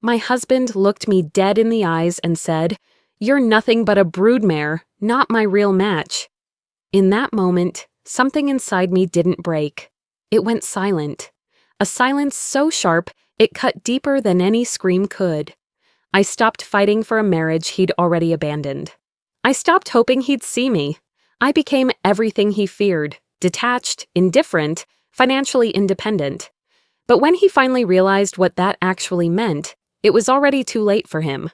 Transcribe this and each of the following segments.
My husband looked me dead in the eyes and said, "You're nothing but a broodmare, not my real match." In that moment, something inside me didn't break. It went silent. A silence so sharp, it cut deeper than any scream could. I stopped fighting for a marriage he'd already abandoned. I stopped hoping he'd see me. I became everything he feared: detached, indifferent, financially independent. But when he finally realized what that actually meant, it was already too late for him.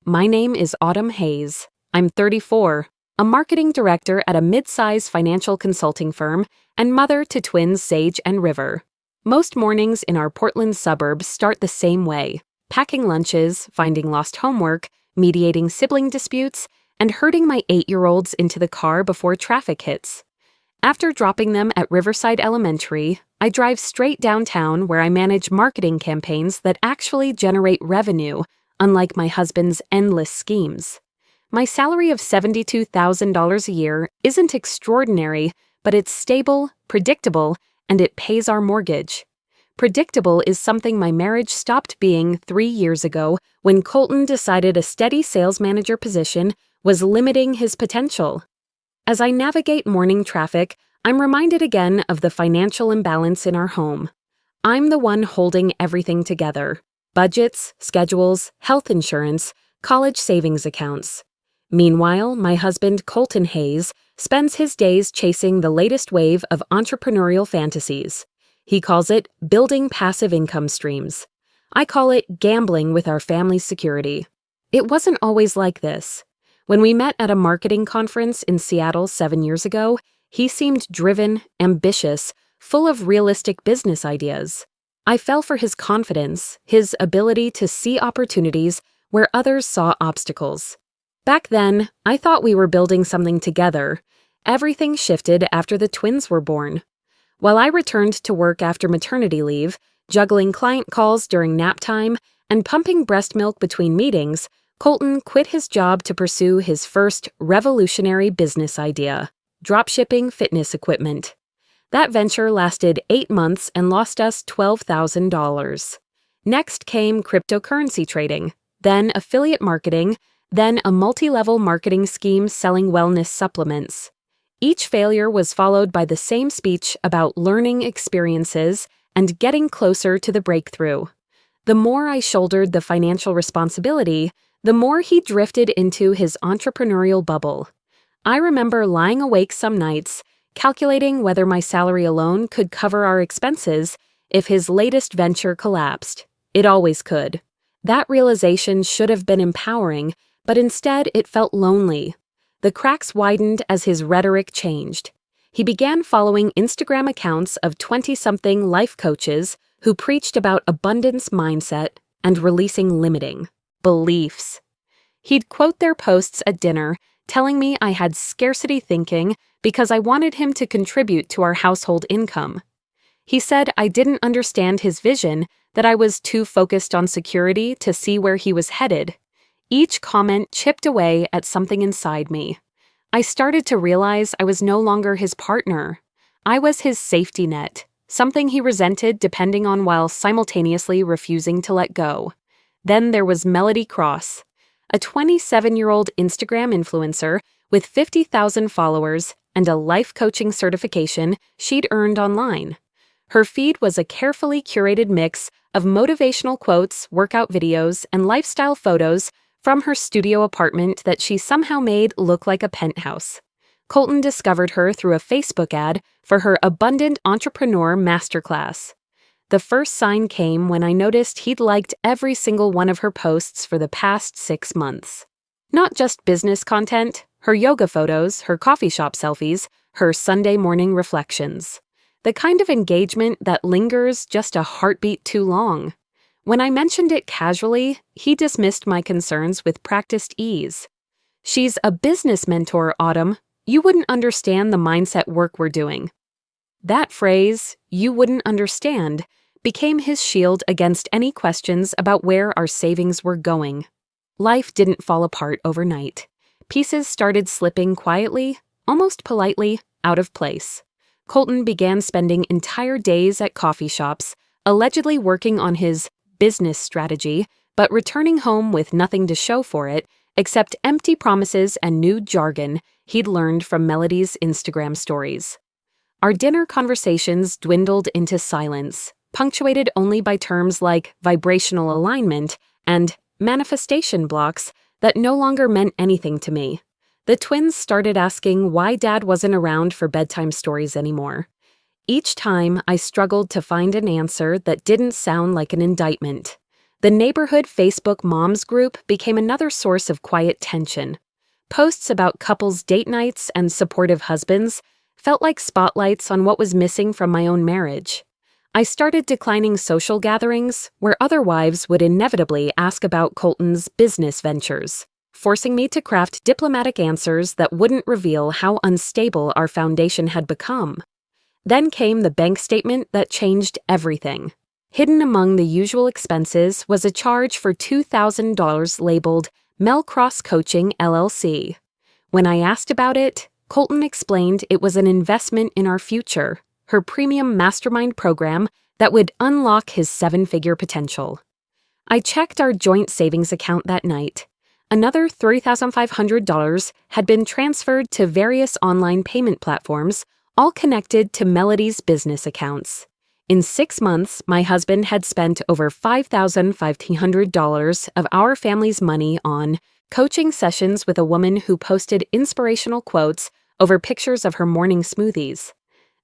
My name is Autumn Hayes. I'm 34, a marketing director at a mid-size financial consulting firm, and mother to twins Sage and River. Most mornings in our Portland suburbs start the same way: packing lunches, finding lost homework, mediating sibling disputes, and herding my 8-year-olds into the car before traffic hits. After dropping them at Riverside Elementary, I drive straight downtown where I manage marketing campaigns that actually generate revenue, unlike my husband's endless schemes. My salary of $72,000 a year isn't extraordinary, but it's stable, predictable, and it pays our mortgage. Predictable is something my marriage stopped being 3 years ago when Colton decided a steady sales manager position was limiting his potential. As I navigate morning traffic, I'm reminded again of the financial imbalance in our home. I'm the one holding everything together: budgets, schedules, health insurance, college savings accounts. Meanwhile, my husband, Colton Hayes, spends his days chasing the latest wave of entrepreneurial fantasies. He calls it building passive income streams. I call it gambling with our family's security. It wasn't always like this. When we met at a marketing conference in Seattle 7 years ago, he seemed driven, ambitious, full of realistic business ideas. I fell for his confidence, his ability to see opportunities where others saw obstacles. Back then, I thought we were building something together. Everything shifted after the twins were born. While I returned to work after maternity leave, juggling client calls during nap time and pumping breast milk between meetings, Colton quit his job to pursue his first revolutionary business idea: dropshipping fitness equipment. That venture lasted 8 months and lost us $12,000. Next came cryptocurrency trading, then affiliate marketing, then a multi-level marketing scheme selling wellness supplements. Each failure was followed by the same speech about learning experiences and getting closer to the breakthrough. The more I shouldered the financial responsibility, the more he drifted into his entrepreneurial bubble. I remember lying awake some nights, calculating whether my salary alone could cover our expenses if his latest venture collapsed. It always could. That realization should have been empowering, but instead it felt lonely. The cracks widened as his rhetoric changed. He began following Instagram accounts of 20-something life coaches who preached about abundance mindset and releasing limiting beliefs. He'd quote their posts at dinner, telling me I had scarcity thinking because I wanted him to contribute to our household income. He said I didn't understand his vision, that I was too focused on security to see where he was headed. Each comment chipped away at something inside me. I started to realize I was no longer his partner. I was his safety net, something he resented depending on while simultaneously refusing to let go. Then there was Melody Cross, a 27-year-old Instagram influencer with 50,000 followers and a life coaching certification she'd earned online. Her feed was a carefully curated mix of motivational quotes, workout videos, and lifestyle photos from her studio apartment that she somehow made look like a penthouse. Colton discovered her through a Facebook ad for her Abundant Entrepreneur Masterclass. The first sign came when I noticed he'd liked every single one of her posts for the past 6 months. Not just business content, her yoga photos, her coffee shop selfies, her Sunday morning reflections. The kind of engagement that lingers just a heartbeat too long. When I mentioned it casually, he dismissed my concerns with practiced ease. "She's a business mentor, Autumn. You wouldn't understand the mindset work we're doing." That phrase, "you wouldn't understand," became his shield against any questions about where our savings were going. Life didn't fall apart overnight. Pieces started slipping quietly, almost politely, out of place. Colton began spending entire days at coffee shops, allegedly working on his business strategy but returning home with nothing to show for it except empty promises and new jargon he'd learned from Melody's Instagram stories. Our dinner conversations dwindled into silence, punctuated only by terms like vibrational alignment and manifestation blocks that no longer meant anything to me. The twins started asking why Dad wasn't around for bedtime stories anymore. Each time, I struggled to find an answer that didn't sound like an indictment. The neighborhood Facebook moms group became another source of quiet tension. Posts about couples' date nights and supportive husbands felt like spotlights on what was missing from my own marriage. I started declining social gatherings where other wives would inevitably ask about Colton's business ventures, forcing me to craft diplomatic answers that wouldn't reveal how unstable our foundation had become. Then came the bank statement that changed everything. Hidden among the usual expenses was a charge for $2,000 labeled Mel Cross Coaching LLC. When I asked about it, Colton explained it was an investment in our future, her premium mastermind program that would unlock his 7-figure potential. I checked our joint savings account that night. Another $3,500 had been transferred to various online payment platforms, all connected to Melody's business accounts. In 6 months, my husband had spent over $5,500 of our family's money on coaching sessions with a woman who posted inspirational quotes over pictures of her morning smoothies.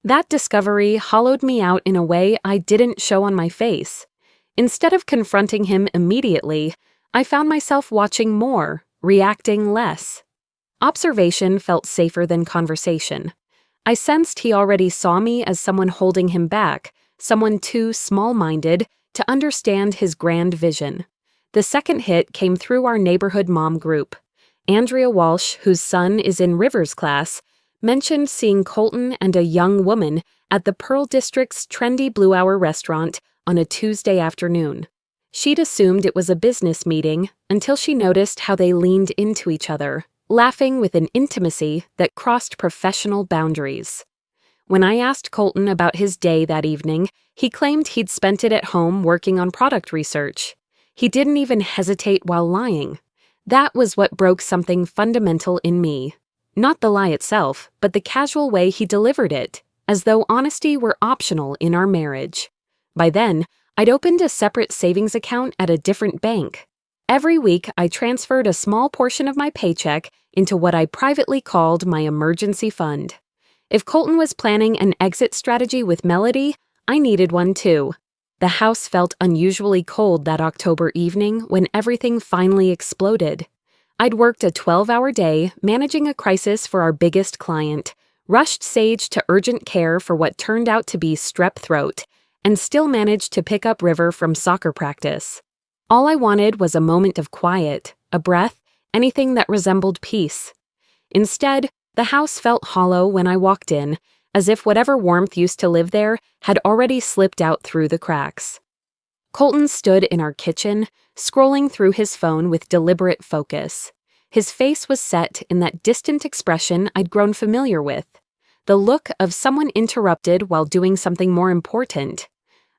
That discovery hollowed me out in a way I didn't show on my face. Instead of confronting him immediately, I found myself watching more, reacting less. Observation felt safer than conversation. I sensed he already saw me as someone holding him back, someone too small-minded to understand his grand vision. The second hit came through our neighborhood mom group. Andrea Walsh, whose son is in River's class, mentioned seeing Colton and a young woman at the Pearl District's trendy Blue Hour restaurant on a Tuesday afternoon. She'd assumed it was a business meeting until she noticed how they leaned into each other, laughing with an intimacy that crossed professional boundaries. When I asked Colton about his day that evening, he claimed he'd spent it at home working on product research. He didn't even hesitate while lying. That was what broke something fundamental in me. Not the lie itself, but the casual way he delivered it, as though honesty were optional in our marriage. By then, I'd opened a separate savings account at a different bank. Every week, I transferred a small portion of my paycheck into what I privately called my emergency fund. If Colton was planning an exit strategy with Melody, I needed one too. The house felt unusually cold that October evening when everything finally exploded. I'd worked a 12-hour day managing a crisis for our biggest client, rushed Sage to urgent care for what turned out to be strep throat, and still managed to pick up River from soccer practice. All I wanted was a moment of quiet, a breath, anything that resembled peace. Instead, the house felt hollow when I walked in, as if whatever warmth used to live there had already slipped out through the cracks. Colton stood in our kitchen, scrolling through his phone with deliberate focus. His face was set in that distant expression I'd grown familiar with, the look of someone interrupted while doing something more important.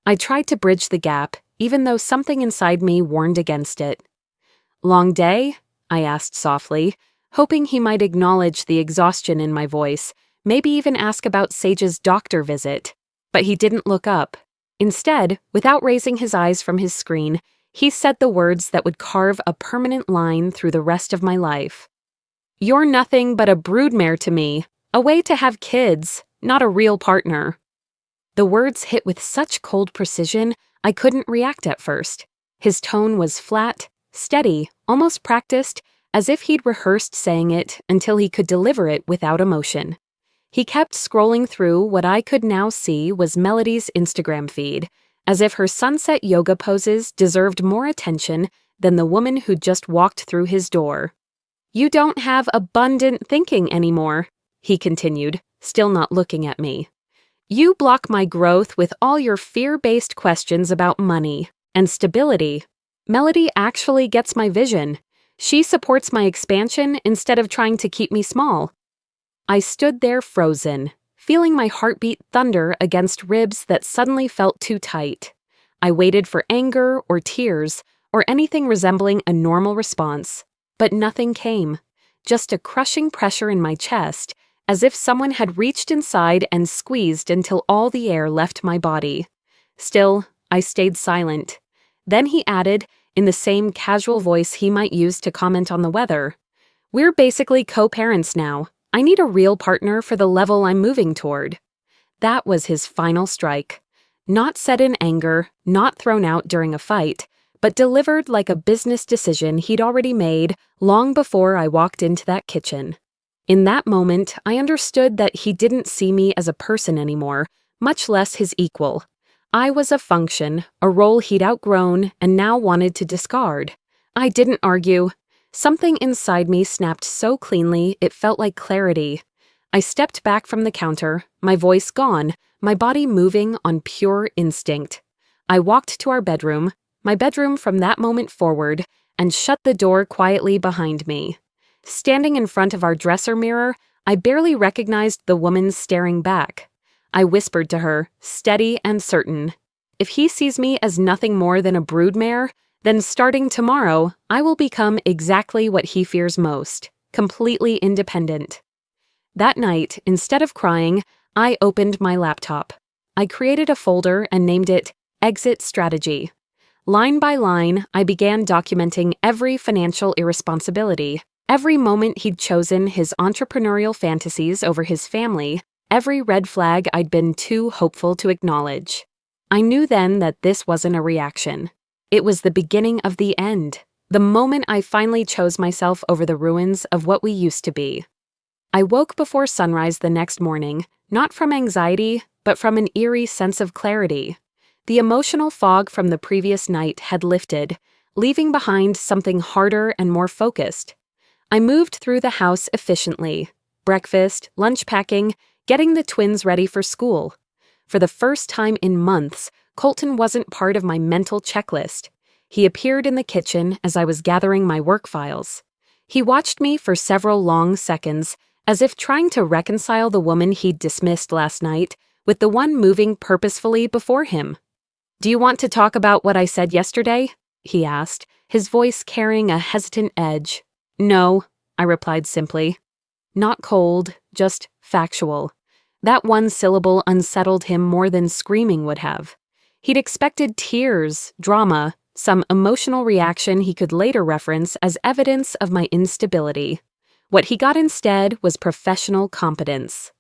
I tried to bridge the gap, even though something inside me warned against it. "Long day?" I asked softly, hoping he might acknowledge the exhaustion in my voice, maybe even ask about Sage's doctor visit. But he didn't look up. Instead, without raising his eyes from his screen, he said the words that would carve a permanent line through the rest of my life. "You're nothing but a broodmare to me, a way to have kids, not a real partner." The words hit with such cold precision, I couldn't react at first. His tone was flat, steady, almost practiced, as if he'd rehearsed saying it until he could deliver it without emotion. He kept scrolling through what I could now see was Melody's Instagram feed, as if her sunset yoga poses deserved more attention than the woman who'd just walked through his door. "You don't have abundant thinking anymore," he continued, still not looking at me. "You block my growth with all your fear-based questions about money and stability. Melody actually gets my vision. She supports my expansion instead of trying to keep me small." I stood there frozen, feeling my heartbeat thunder against ribs that suddenly felt too tight. I waited for anger or tears, or anything resembling a normal response. But nothing came, just a crushing pressure in my chest, as if someone had reached inside and squeezed until all the air left my body. Still, I stayed silent. Then he added, in the same casual voice he might use to comment on the weather, "We're basically co-parents now. I need a real partner for the level I'm moving toward." That was his final strike. Not said in anger, not thrown out during a fight, but delivered like a business decision he'd already made long before I walked into that kitchen. In that moment, I understood that he didn't see me as a person anymore, much less his equal. I was a function, a role he'd outgrown and now wanted to discard. I didn't argue. Something inside me snapped so cleanly it felt like clarity. I stepped back from the counter, my voice gone, my body moving on pure instinct. I walked to our bedroom, my bedroom from that moment forward, and shut the door quietly behind me. Standing in front of our dresser mirror, I barely recognized the woman staring back. I whispered to her, steady and certain, "If he sees me as nothing more than a broodmare, then starting tomorrow, I will become exactly what he fears most, completely independent." That night, instead of crying, I opened my laptop. I created a folder and named it Exit Strategy. Line by line, I began documenting every financial irresponsibility, every moment he'd chosen his entrepreneurial fantasies over his family, every red flag I'd been too hopeful to acknowledge. I knew then that this wasn't a reaction. It was the beginning of the end, the moment I finally chose myself over the ruins of what we used to be. I woke before sunrise the next morning, not from anxiety, but from an eerie sense of clarity. The emotional fog from the previous night had lifted, leaving behind something harder and more focused. I moved through the house efficiently. Breakfast, lunch packing, getting the twins ready for school. For the first time in months, Colton wasn't part of my mental checklist. He appeared in the kitchen as I was gathering my work files. He watched me for several long seconds, as if trying to reconcile the woman he'd dismissed last night with the one moving purposefully before him. "Do you want to talk about what I said yesterday?" he asked, his voice carrying a hesitant edge. "No," I replied simply. Not cold, just factual. That one syllable unsettled him more than screaming would have. He'd expected tears, drama, some emotional reaction he could later reference as evidence of my instability. What he got instead was professional competence.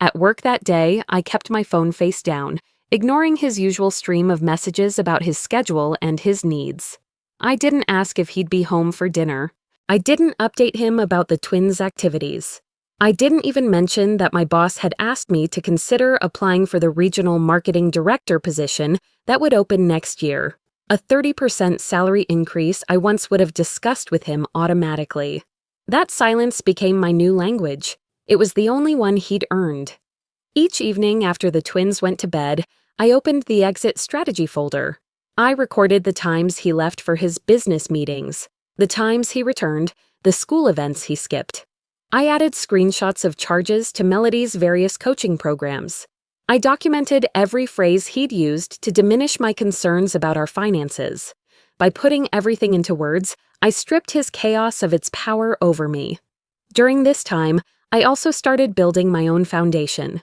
At work that day, I kept my phone face down, ignoring his usual stream of messages about his schedule and his needs. I didn't ask if he'd be home for dinner. I didn't update him about the twins' activities. I didn't even mention that my boss had asked me to consider applying for the regional marketing director position that would open next year, a 30% salary increase I once would have discussed with him automatically. That silence became my new language. It was the only one he'd earned. Each evening after the twins went to bed, I opened the Exit Strategy folder. I recorded the times he left for his business meetings, the times he returned, the school events he skipped. I added screenshots of charges to Melody's various coaching programs. I documented every phrase he'd used to diminish my concerns about our finances. By putting everything into words, I stripped his chaos of its power over me. During this time, I also started building my own foundation.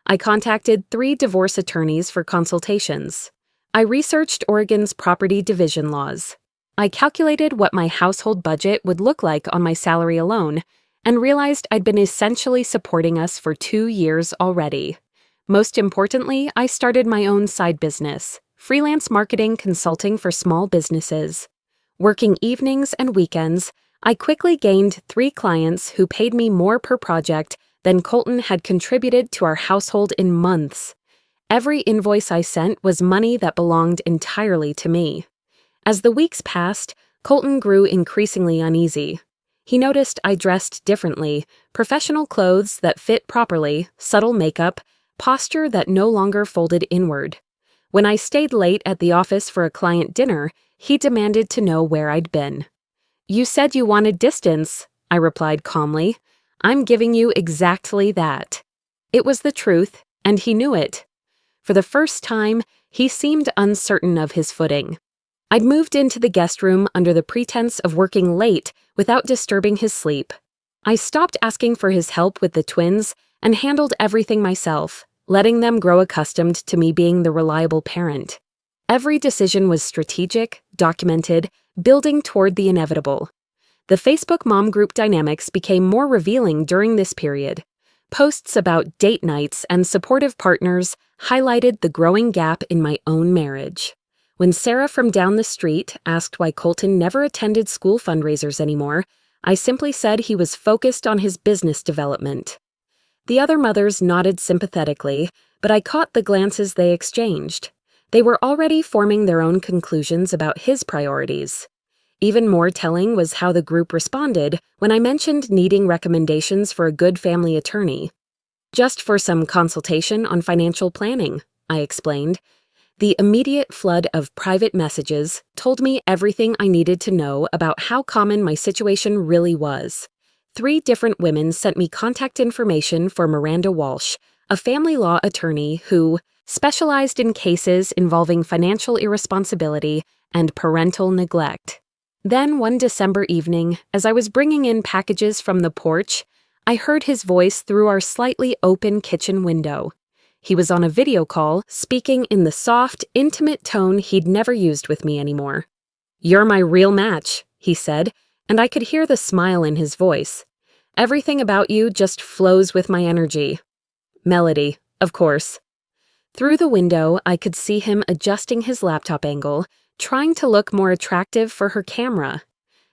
I contacted 3 divorce attorneys for consultations. I researched Oregon's property division laws. I calculated what my household budget would look like on my salary alone, and realized I'd been essentially supporting us for 2 years already. Most importantly, I started my own side business, freelance marketing consulting for small businesses. Working evenings and weekends, I quickly gained 3 clients who paid me more per project than Colton had contributed to our household in months. Every invoice I sent was money that belonged entirely to me. As the weeks passed, Colton grew increasingly uneasy. He noticed I dressed differently, professional clothes that fit properly, subtle makeup, posture that no longer folded inward. When I stayed late at the office for a client dinner, he demanded to know where I'd been. "You said you wanted distance," I replied calmly. "I'm giving you exactly that." It was the truth, and he knew it. For the first time, he seemed uncertain of his footing. I'd moved into the guest room under the pretense of working late without disturbing his sleep. I stopped asking for his help with the twins and handled everything myself, letting them grow accustomed to me being the reliable parent. Every decision was strategic, documented, building toward the inevitable. The Facebook mom group dynamics became more revealing during this period. Posts about date nights and supportive partners highlighted the growing gap in my own marriage. When Sarah from down the street asked why Colton never attended school fundraisers anymore, I simply said he was focused on his business development. The other mothers nodded sympathetically, but I caught the glances they exchanged. They were already forming their own conclusions about his priorities. Even more telling was how the group responded when I mentioned needing recommendations for a good family attorney. Just for some consultation on financial planning, I explained. The immediate flood of private messages told me everything I needed to know about how common my situation really was. 3 different women sent me contact information for Miranda Walsh, a family law attorney who specialized in cases involving financial irresponsibility and parental neglect. Then one December evening, as I was bringing in packages from the porch, I heard his voice through our slightly open kitchen window. He was on a video call, speaking in the soft, intimate tone he'd never used with me anymore. "You're my real match," he said, and I could hear the smile in his voice. "Everything about you just flows with my energy." Melody, of course. Through the window, I could see him adjusting his laptop angle, trying to look more attractive for her camera.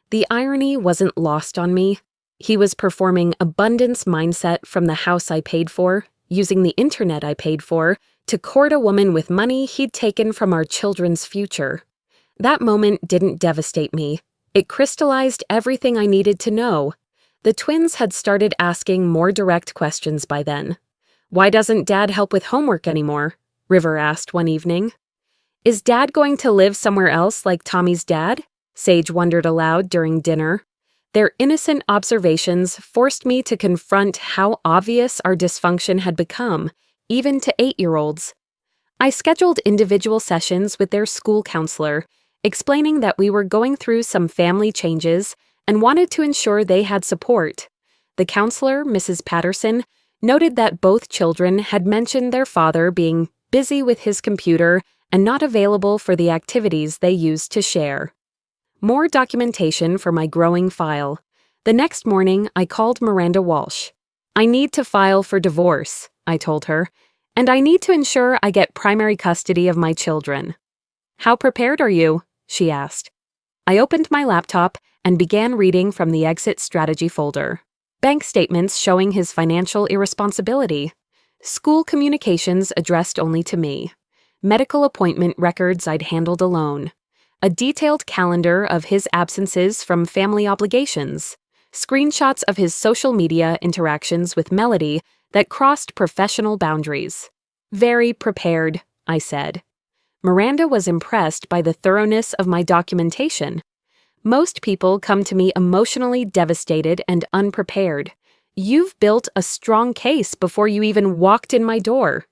The irony wasn't lost on me. He was performing abundance mindset from the house I paid for, using the internet I paid for, to court a woman with money he'd taken from our children's future. That moment didn't devastate me. It crystallized everything I needed to know. The twins had started asking more direct questions by then. "Why doesn't Dad help with homework anymore?" River asked one evening. "Is Dad going to live somewhere else like Tommy's dad?" Sage wondered aloud during dinner. Their innocent observations forced me to confront how obvious our dysfunction had become, even to 8-year-olds. I scheduled individual sessions with their school counselor, explaining that we were going through some family changes and wanted to ensure they had support. The counselor, Mrs. Patterson, noted that both children had mentioned their father being busy with his computer and not available for the activities they used to share. More documentation for my growing file. The next morning, I called Miranda Walsh. "I need to file for divorce," I told her, "and I need to ensure I get primary custody of my children." "How prepared are you?" she asked. I opened my laptop and began reading from the exit strategy folder. Bank statements showing his financial irresponsibility. School communications addressed only to me. Medical appointment records I'd handled alone. A detailed calendar of his absences from family obligations. Screenshots of his social media interactions with Melody that crossed professional boundaries. "Very prepared," I said. Miranda was impressed by the thoroughness of my documentation. Most people come to me emotionally devastated and unprepared. You've built a strong case before you even walked in my door.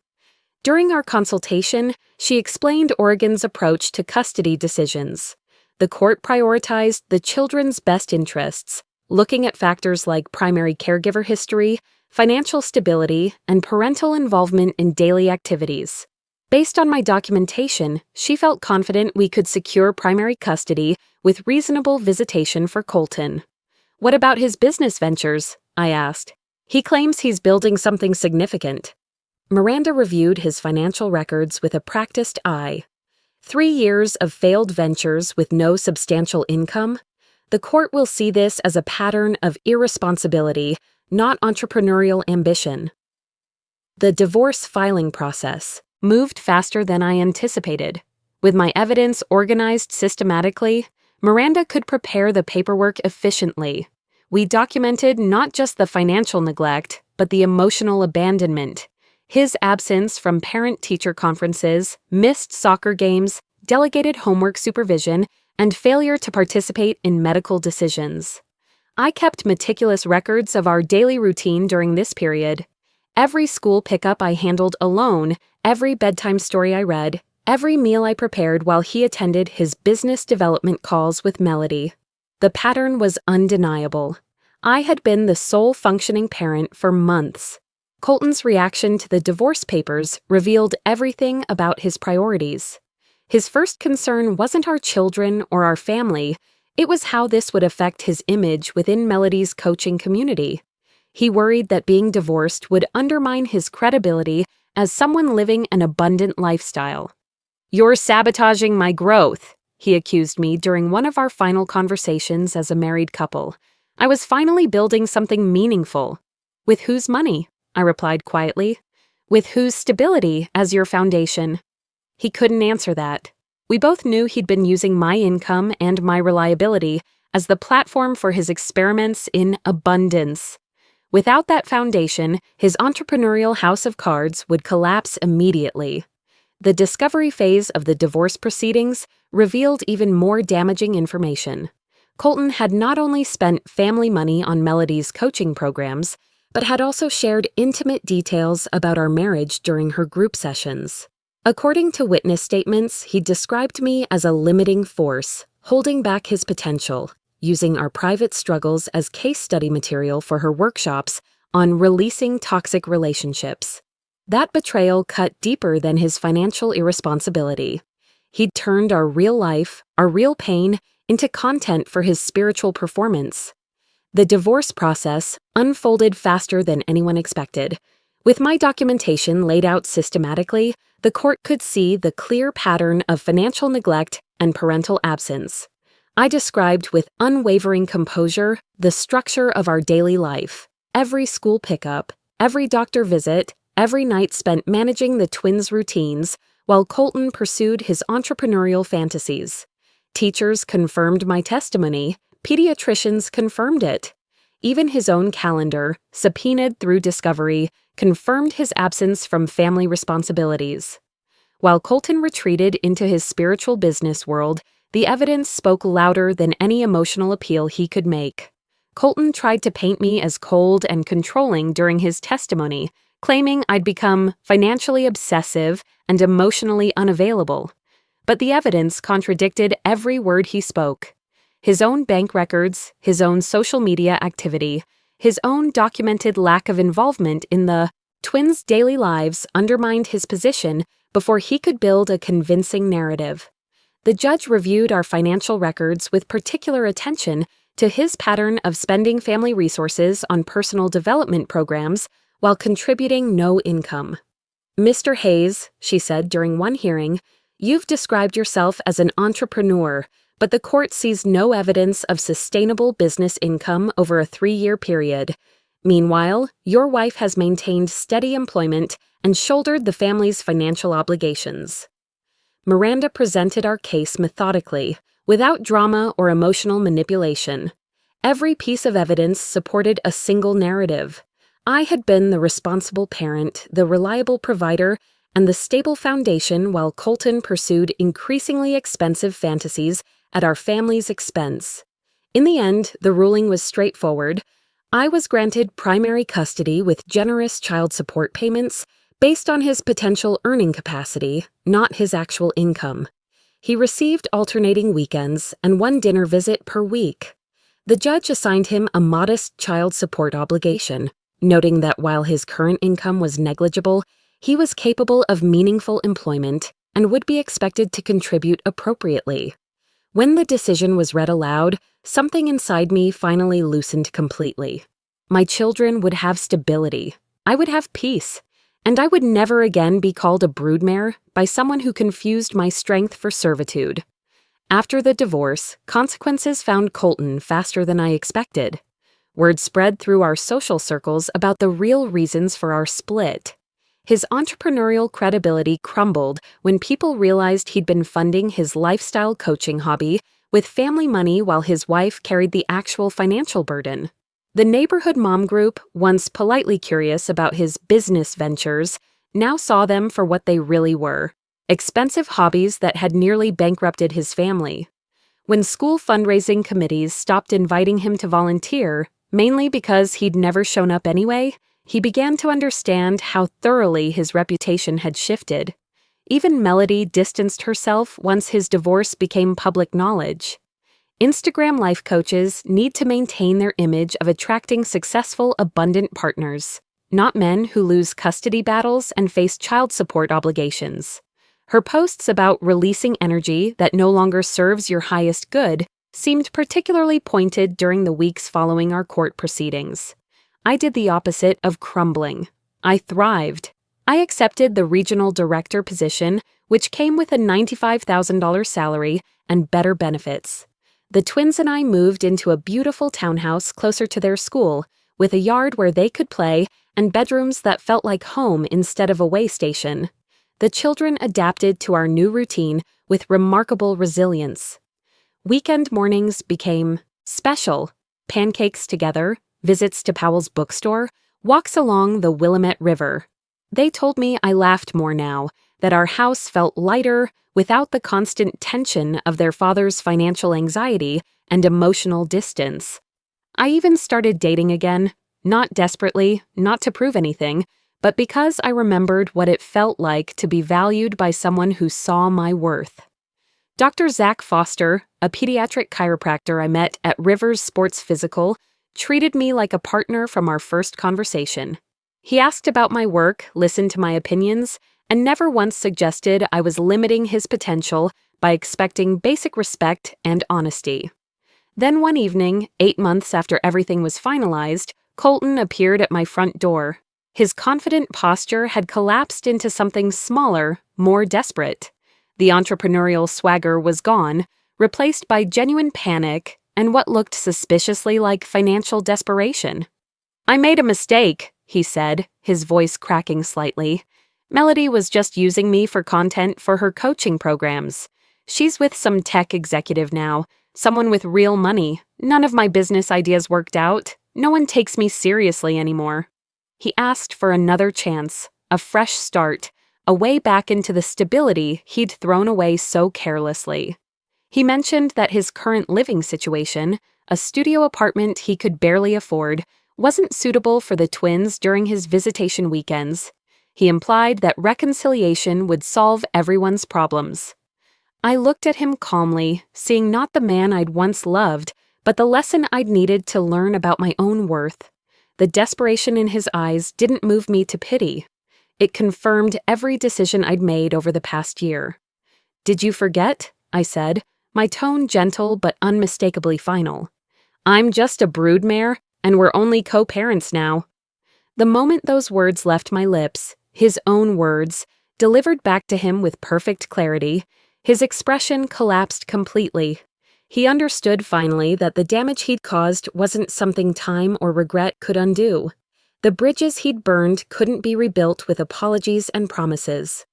During our consultation, she explained Oregon's approach to custody decisions. The court prioritized the children's best interests, looking at factors like primary caregiver history, financial stability, and parental involvement in daily activities. Based on my documentation, she felt confident we could secure primary custody with reasonable visitation for Colton. "What about his business ventures?" I asked. "He claims he's building something significant." Miranda reviewed his financial records with a practiced eye. 3 years of failed ventures with no substantial income? The court will see this as a pattern of irresponsibility, not entrepreneurial ambition. The divorce filing process moved faster than I anticipated. With my evidence organized systematically, Miranda could prepare the paperwork efficiently. We documented not just the financial neglect, but the emotional abandonment. His absence from parent-teacher conferences, missed soccer games, delegated homework supervision, and failure to participate in medical decisions. I kept meticulous records of our daily routine during this period. Every school pickup I handled alone, every bedtime story I read, Every meal I prepared while he attended his business development calls with Melody. The pattern was undeniable. I had been the sole functioning parent for months. Colton's reaction to the divorce papers revealed everything about his priorities. His first concern wasn't our children or our family, it was how this would affect his image within Melody's coaching community. He worried that being divorced would undermine his credibility as someone living an abundant lifestyle. "You're sabotaging my growth," he accused me during one of our final conversations as a married couple. I was finally building something meaningful. "With whose money?" I replied quietly. "With whose stability as your foundation?" He couldn't answer that. We both knew he'd been using my income and my reliability as the platform for his experiments in abundance. Without that foundation, his entrepreneurial house of cards would collapse immediately. The discovery phase of the divorce proceedings revealed even more damaging information. Colton had not only spent family money on Melody's coaching programs, but had also shared intimate details about our marriage during her group sessions. According to witness statements, he described me as a limiting force, holding back his potential, using our private struggles as case study material for her workshops on releasing toxic relationships. That betrayal cut deeper than his financial irresponsibility. He'd turned our real life, our real pain, into content for his spiritual performance. The divorce process unfolded faster than anyone expected. With my documentation laid out systematically, the court could see the clear pattern of financial neglect and parental absence. I described with unwavering composure the structure of our daily life, every school pickup, every doctor visit, every night spent managing the twins' routines, while Colton pursued his entrepreneurial fantasies. Teachers confirmed my testimony, pediatricians confirmed it. Even his own calendar, subpoenaed through discovery, confirmed his absence from family responsibilities. While Colton retreated into his spiritual business world, the evidence spoke louder than any emotional appeal he could make. Colton tried to paint me as cold and controlling during his testimony, claiming I'd become financially obsessive and emotionally unavailable. But the evidence contradicted every word he spoke. His own bank records, his own social media activity, his own documented lack of involvement in the twins' daily lives undermined his position before he could build a convincing narrative. The judge reviewed our financial records with particular attention to his pattern of spending family resources on personal development programs while contributing no income. "Mr. Hayes," she said during one hearing, "you've described yourself as an entrepreneur, but the court sees no evidence of sustainable business income over a 3-year period. Meanwhile, your wife has maintained steady employment and shouldered the family's financial obligations." Miranda presented our case methodically, without drama or emotional manipulation. Every piece of evidence supported a single narrative. I had been the responsible parent, the reliable provider, and the stable foundation while Colton pursued increasingly expensive fantasies at our family's expense. In the end, the ruling was straightforward. I was granted primary custody with generous child support payments based on his potential earning capacity, not his actual income. He received alternating weekends and one dinner visit per week. The judge assigned him a modest child support obligation, noting that while his current income was negligible, he was capable of meaningful employment and would be expected to contribute appropriately. When the decision was read aloud, something inside me finally loosened completely. My children would have stability. I would have peace. And I would never again be called a broodmare by someone who confused my strength for servitude. After the divorce, consequences found Colton faster than I expected. Word spread through our social circles about the real reasons for our split. His entrepreneurial credibility crumbled when people realized he'd been funding his lifestyle coaching hobby with family money while his wife carried the actual financial burden. The neighborhood mom group, once politely curious about his business ventures, now saw them for what they really were: expensive hobbies that had nearly bankrupted his family. When school fundraising committees stopped inviting him to volunteer, mainly because he'd never shown up anyway, he began to understand how thoroughly his reputation had shifted. Even Melody distanced herself once his divorce became public knowledge. Instagram life coaches need to maintain their image of attracting successful, abundant partners, not men who lose custody battles and face child support obligations. Her posts about releasing energy that no longer serves your highest good seemed particularly pointed during the weeks following our court proceedings. I did the opposite of crumbling. I thrived. I accepted the regional director position, which came with a $95,000 salary and better benefits. The twins and I moved into a beautiful townhouse closer to their school, with a yard where they could play and bedrooms that felt like home instead of a way station. The children adapted to our new routine with remarkable resilience. Weekend mornings became special. Pancakes together, visits to Powell's bookstore, walks along the Willamette River. They told me I laughed more now, that our house felt lighter without the constant tension of their father's financial anxiety and emotional distance. I even started dating again, not desperately, not to prove anything, but because I remembered what it felt like to be valued by someone who saw my worth. Dr. Zach Foster, a pediatric chiropractor I met at Rivers Sports Physical, treated me like a partner from our first conversation. He asked about my work, listened to my opinions, and never once suggested I was limiting his potential by expecting basic respect and honesty. Then one evening, 8 months after everything was finalized, Colton appeared at my front door. His confident posture had collapsed into something smaller, more desperate. The entrepreneurial swagger was gone, replaced by genuine panic and what looked suspiciously like financial desperation. "I made a mistake," he said, his voice cracking slightly. "Melody was just using me for content for her coaching programs. She's with some tech executive now, someone with real money. None of my business ideas worked out. No one takes me seriously anymore." He asked for another chance, a fresh start, a way back into the stability he'd thrown away so carelessly. He mentioned that his current living situation, a studio apartment he could barely afford, wasn't suitable for the twins during his visitation weekends. He implied that reconciliation would solve everyone's problems. I looked at him calmly, seeing not the man I'd once loved, but the lesson I'd needed to learn about my own worth. The desperation in his eyes didn't move me to pity. It confirmed every decision I'd made over the past year. "Did you forget?" I said, my tone gentle but unmistakably final. "I'm just a broodmare, and we're only co-parents now." The moment those words left my lips, his own words, delivered back to him with perfect clarity, his expression collapsed completely. He understood finally that the damage he'd caused wasn't something time or regret could undo. The bridges he'd burned couldn't be rebuilt with apologies and promises.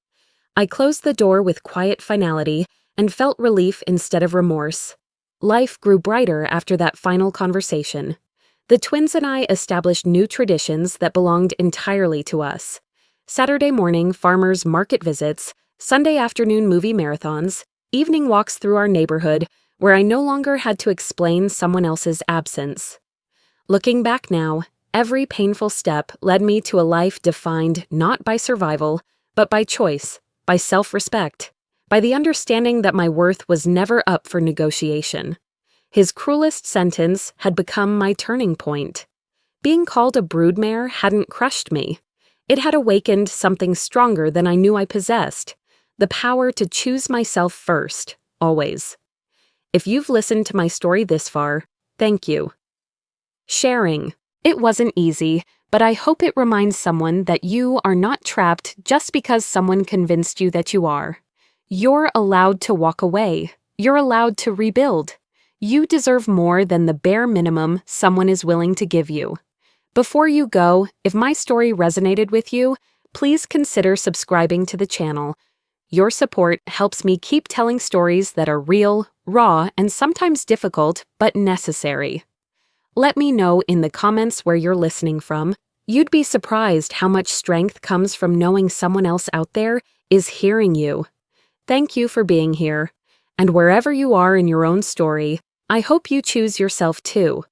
I closed the door with quiet finality and felt relief instead of remorse. Life grew brighter after that final conversation. The twins and I established new traditions that belonged entirely to us. Saturday morning farmers' market visits, Sunday afternoon movie marathons, evening walks through our neighborhood, where I no longer had to explain someone else's absence. Looking back now, every painful step led me to a life defined not by survival, but by choice, by self-respect, by the understanding that my worth was never up for negotiation. His cruelest sentence had become my turning point. Being called a broodmare hadn't crushed me. It had awakened something stronger than I knew I possessed, the power to choose myself first, always. If you've listened to my story this far, thank you. Sharing. It wasn't easy, but I hope it reminds someone that you are not trapped just because someone convinced you that you are. You're allowed to walk away. You're allowed to rebuild. You deserve more than the bare minimum someone is willing to give you. Before you go, if my story resonated with you, please consider subscribing to the channel. Your support helps me keep telling stories that are real, raw, and sometimes difficult, but necessary. Let me know in the comments where you're listening from. You'd be surprised how much strength comes from knowing someone else out there is hearing you. Thank you for being here. And wherever you are in your own story, I hope you choose yourself too.